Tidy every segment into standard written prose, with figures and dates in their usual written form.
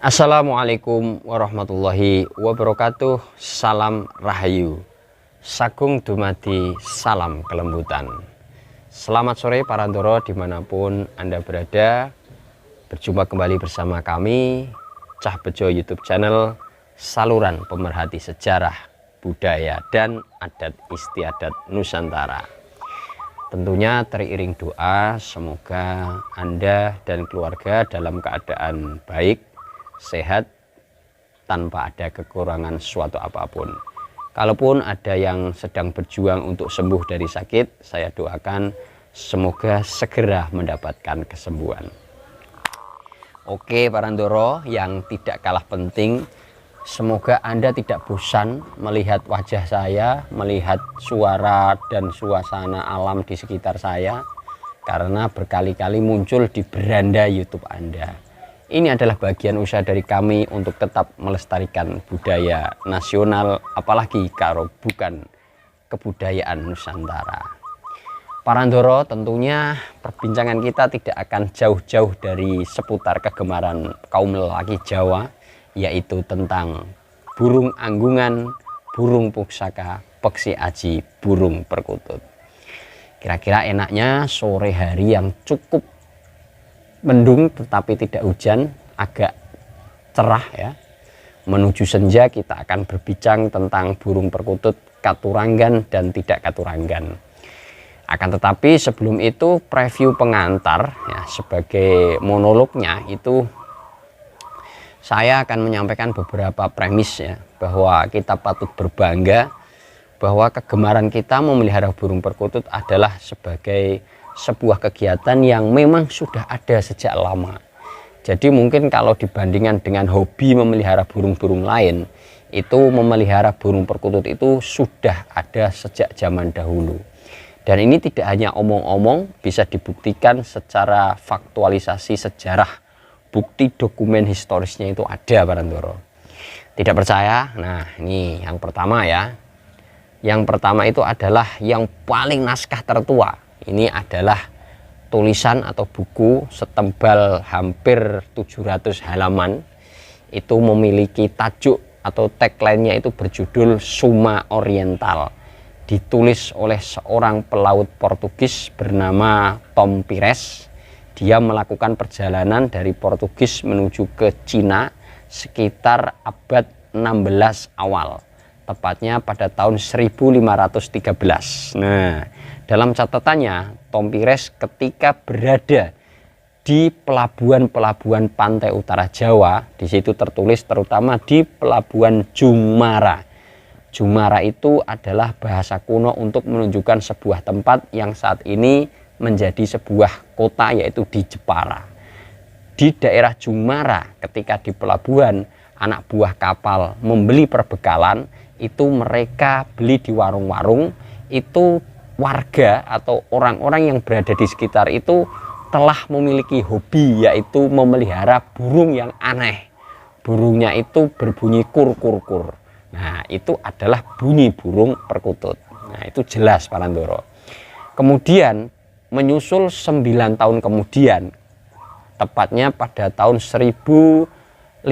Assalamualaikum warahmatullahi wabarakatuh. Salam rahayu, sagung dumadi, salam kelembutan. Selamat sore para ndoro dimanapun Anda berada. Berjumpa kembali bersama kami Cah Bejo YouTube channel, saluran pemerhati sejarah, budaya, dan adat istiadat Nusantara. Tentunya teriring doa semoga Anda dan keluarga dalam keadaan baik, sehat, tanpa ada kekurangan suatu apapun. Kalaupun ada yang sedang berjuang untuk sembuh dari sakit, saya doakan semoga segera mendapatkan kesembuhan. Oke para ndoro yang tidak kalah penting, semoga Anda tidak bosan melihat wajah saya, melihat suara dan suasana alam di sekitar saya, karena berkali-kali muncul di beranda YouTube Anda. Ini adalah bagian usaha dari kami untuk tetap melestarikan budaya nasional, apalagi kalau bukan kebudayaan Nusantara. Para ndoro, tentunya perbincangan kita tidak akan jauh-jauh dari seputar kegemaran kaum lelaki Jawa, yaitu tentang burung anggungan, burung puksaka, peksi aji, burung perkutut. Kira-kira enaknya sore hari yang cukup mendung tetapi tidak hujan, agak cerah ya, menuju senja kita akan berbincang tentang burung perkutut katuranggan dan tidak katuranggan. Akan tetapi sebelum itu preview pengantar ya, sebagai monolognya itu saya akan menyampaikan beberapa premis ya, bahwa kita patut berbangga bahwa kegemaran kita memelihara burung perkutut adalah sebagai sebuah kegiatan yang memang sudah ada sejak lama. Jadi mungkin kalau dibandingkan dengan hobi memelihara burung-burung lain, itu memelihara burung perkutut itu sudah ada sejak zaman dahulu. Dan ini tidak hanya omong-omong, bisa dibuktikan secara faktualisasi sejarah, bukti dokumen historisnya itu ada para ndoro. Tidak percaya? Nah ini yang pertama ya. Yang pertama itu adalah yang paling naskah tertua. Ini adalah tulisan atau buku setebal hampir 700 halaman. Itu memiliki tajuk atau tagline-nya itu berjudul Suma Oriental. Ditulis oleh seorang pelaut Portugis bernama Tom Pires. Dia melakukan perjalanan dari Portugis menuju ke Cina sekitar abad 16 awal. Tepatnya pada tahun 1513. Nah, dalam catatannya, Tom Pires ketika berada di pelabuhan-pelabuhan pantai utara Jawa, di situ tertulis terutama di pelabuhan Jumara. Jumara itu adalah bahasa kuno untuk menunjukkan sebuah tempat yang saat ini menjadi sebuah kota, yaitu di Jepara. Di daerah Jumara, ketika di pelabuhan, anak buah kapal membeli perbekalan, itu mereka beli di warung-warung. Itu warga atau orang-orang yang berada di sekitar itu telah memiliki hobi, yaitu memelihara burung yang aneh. Burungnya itu berbunyi kur-kur-kur. Nah itu adalah bunyi burung perkutut. Nah itu jelas para ndoro. Kemudian menyusul 9 tahun kemudian, tepatnya pada tahun 1522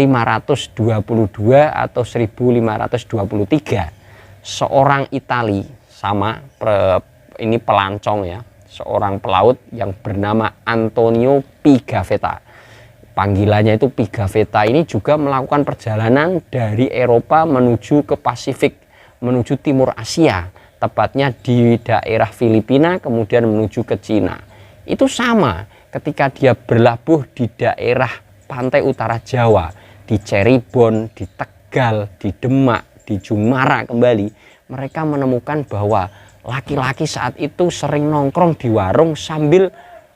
atau 1523, seorang Itali, sama ini pelancong ya, seorang pelaut yang bernama Antonio Pigafetta. Panggilannya itu Pigafetta, ini juga melakukan perjalanan dari Eropa menuju ke Pasifik, menuju Timur Asia, tepatnya di daerah Filipina, kemudian menuju ke Cina. Itu sama ketika dia berlabuh di daerah pantai utara Jawa, di Cirebon, di Tegal, di Demak, di Jumara kembali, mereka menemukan bahwa laki-laki saat itu sering nongkrong di warung sambil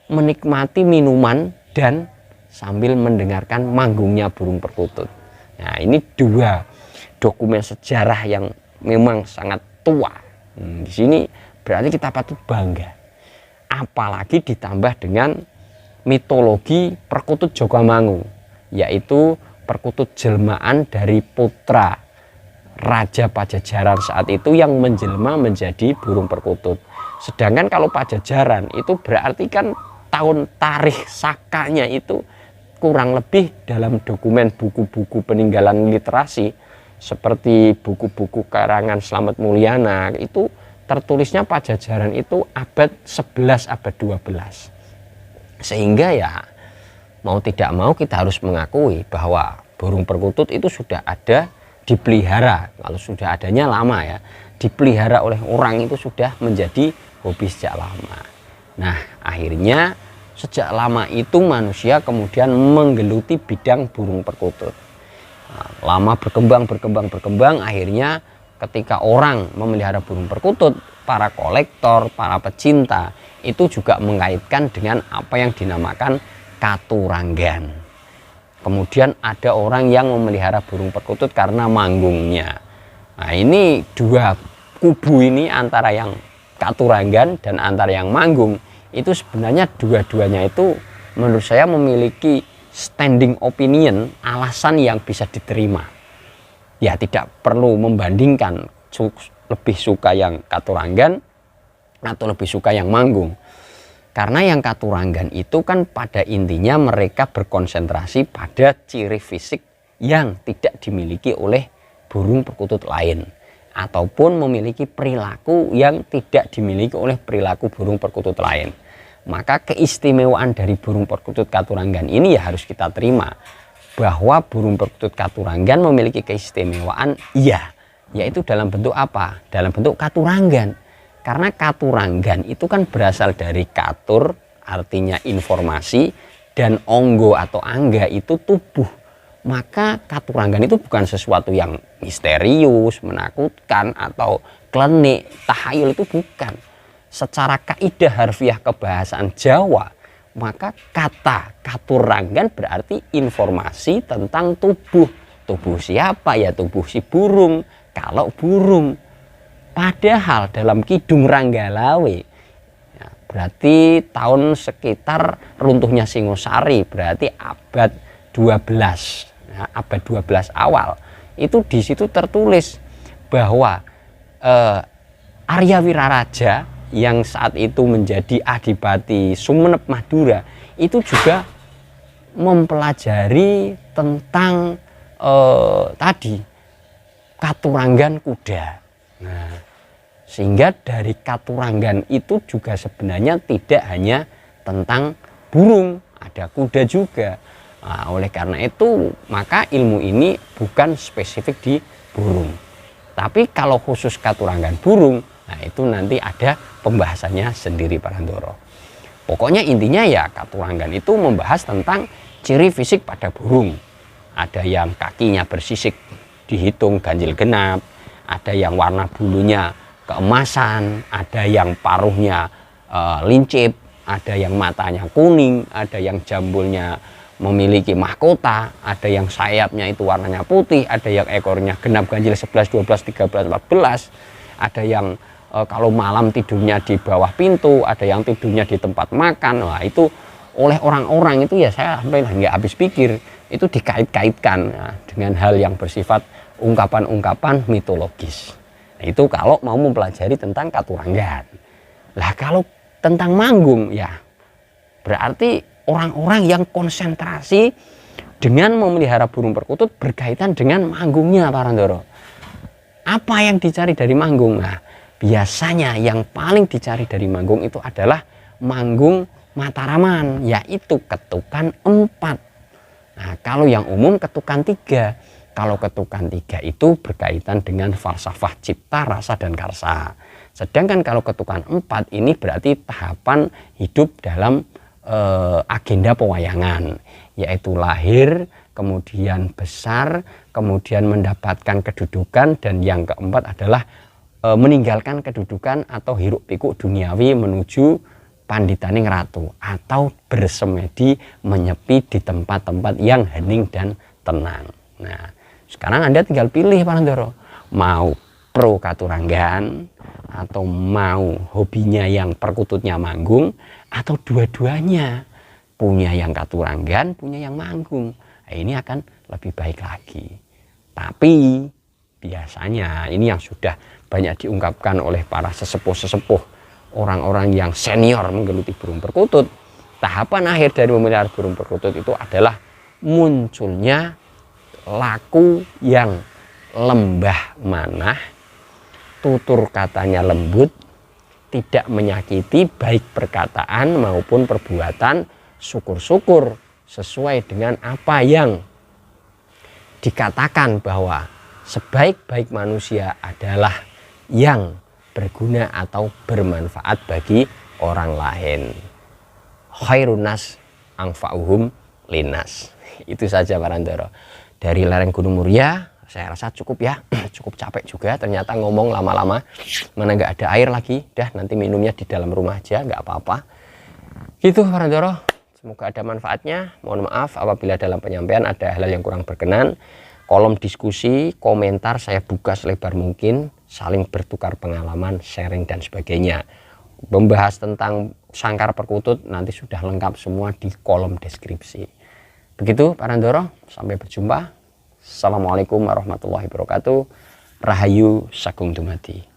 menikmati minuman dan sambil mendengarkan manggungnya burung perkutut. Nah ini dua dokumen sejarah yang memang sangat tua. Di sini berarti kita patut bangga. Apalagi ditambah dengan mitologi perkutut Jogamangu, yaitu perkutut jelmaan dari putra Raja Pajajaran saat itu yang menjelma menjadi burung perkutut. Sedangkan kalau Pajajaran itu berarti kan tahun tarikh sakanya itu kurang lebih dalam dokumen buku-buku peninggalan literasi seperti buku-buku karangan Slamet Mulyana itu tertulisnya Pajajaran itu abad 11 abad 12. Sehingga ya mau tidak mau kita harus mengakui bahwa burung perkutut itu sudah ada, dipelihara. Kalau sudah adanya lama ya, dipelihara oleh orang itu sudah menjadi hobi sejak lama. Nah, akhirnya sejak lama itu manusia kemudian menggeluti bidang burung perkutut. Nah, lama berkembang, akhirnya ketika orang memelihara burung perkutut, para kolektor, para pecinta itu juga mengaitkan dengan apa yang dinamakan katuranggan. Kemudian ada orang yang memelihara burung perkutut karena manggungnya. Nah, ini dua kubu ini, antara yang katuranggan dan antara yang manggung, itu sebenarnya dua-duanya itu menurut saya memiliki standing opinion, alasan yang bisa diterima. Ya tidak perlu membandingkan lebih suka yang katuranggan atau lebih suka yang manggung. Karena yang katuranggan itu kan pada intinya mereka berkonsentrasi pada ciri fisik yang tidak dimiliki oleh burung perkutut lain, ataupun memiliki perilaku yang tidak dimiliki oleh perilaku burung perkutut lain. Maka keistimewaan dari burung perkutut katuranggan ini ya harus kita terima, bahwa burung perkutut katuranggan memiliki keistimewaan, iya, yaitu dalam bentuk apa? Dalam bentuk katuranggan. Karena katuranggan itu kan berasal dari katur, artinya informasi, dan onggo atau angga itu tubuh. Maka katuranggan itu bukan sesuatu yang misterius, menakutkan, atau klenik, tahayul, itu bukan. Secara kaidah harfiah kebahasaan Jawa, maka kata katuranggan berarti informasi tentang tubuh. Tubuh siapa? Ya tubuh si burung, kalau burung. Padahal dalam Kidung Ranggalawe, ya, berarti tahun sekitar runtuhnya Singosari, berarti abad 12, ya, abad 12 awal, itu di situ tertulis bahwa Arya Wiraraja yang saat itu menjadi Adipati Sumenep Madura itu juga mempelajari tentang tadi katuranggan kuda. Nah, sehingga dari katuranggan itu juga sebenarnya tidak hanya tentang burung, ada kuda juga. Nah, oleh karena itu maka ilmu ini bukan spesifik di burung. Tapi kalau khusus katuranggan burung, nah itu nanti ada pembahasannya sendiri Parandoro. Pokoknya intinya ya katuranggan itu membahas tentang ciri fisik pada burung. Ada yang kakinya bersisik dihitung ganjil genap, ada yang warna bulunya keemasan, ada yang paruhnya lincip, ada yang matanya kuning, ada yang jambulnya memiliki mahkota, ada yang sayapnya itu warnanya putih, ada yang ekornya genap ganjil 11, 12, 13, 14, ada yang kalau malam tidurnya di bawah pintu, ada yang tidurnya di tempat makan. Wah, itu oleh orang-orang itu ya saya sampai nggak habis pikir, itu dikait-kaitkan ya, dengan hal yang bersifat ungkapan-ungkapan mitologis. Nah, itu kalau mau mempelajari tentang katuranggan. Lah kalau tentang manggung ya berarti orang-orang yang konsentrasi dengan memelihara burung perkutut berkaitan dengan manggungnya Parandoro. Apa yang dicari dari manggung? Nah, biasanya yang paling dicari dari manggung itu adalah manggung Mataraman, yaitu ketukan 4. Nah, kalau yang umum ketukan 3. Kalau ketukan 3 itu berkaitan dengan falsafah cipta, rasa, dan karsa. Sedangkan kalau ketukan 4 ini berarti tahapan hidup dalam agenda pewayangan, yaitu lahir, kemudian besar, kemudian mendapatkan kedudukan, dan yang keempat adalah meninggalkan kedudukan atau hiruk pikuk duniawi menuju panditaning ratu, atau bersemedi menyepi di tempat-tempat yang hening dan tenang. Nah, sekarang Anda tinggal pilih Parandoro, mau pro katuranggan atau mau hobinya yang perkututnya manggung, atau dua-duanya, punya yang katuranggan, punya yang manggung. Nah, ini akan lebih baik lagi. Tapi biasanya ini yang sudah banyak diungkapkan oleh para sesepuh-sesepuh, orang-orang yang senior menggeluti burung perkutut, tahapan akhir dari memelihara burung perkutut itu adalah munculnya laku yang lembah manah, tutur katanya lembut, tidak menyakiti baik perkataan maupun perbuatan, syukur-syukur sesuai dengan apa yang dikatakan bahwa sebaik-baik manusia adalah yang berguna atau bermanfaat bagi orang lain. Khairun nas anfa'uhum linnas. Itu saja Parandoro. Dari lereng Gunung Muria saya rasa cukup ya. Cukup capek juga ternyata ngomong lama-lama, mana nggak ada air lagi. Dah nanti minumnya di dalam rumah aja, nggak apa-apa. Gitu Parandoro. Semoga ada manfaatnya. Mohon maaf apabila dalam penyampaian ada hal yang kurang berkenan. Kolom diskusi, komentar saya buka selebar mungkin, saling bertukar pengalaman, sharing dan sebagainya. Membahas tentang sangkar perkutut nanti sudah lengkap semua di kolom deskripsi. Begitu Parandoro, sampai berjumpa. Assalamualaikum warahmatullahi wabarakatuh. Rahayu Sagung Dumadi.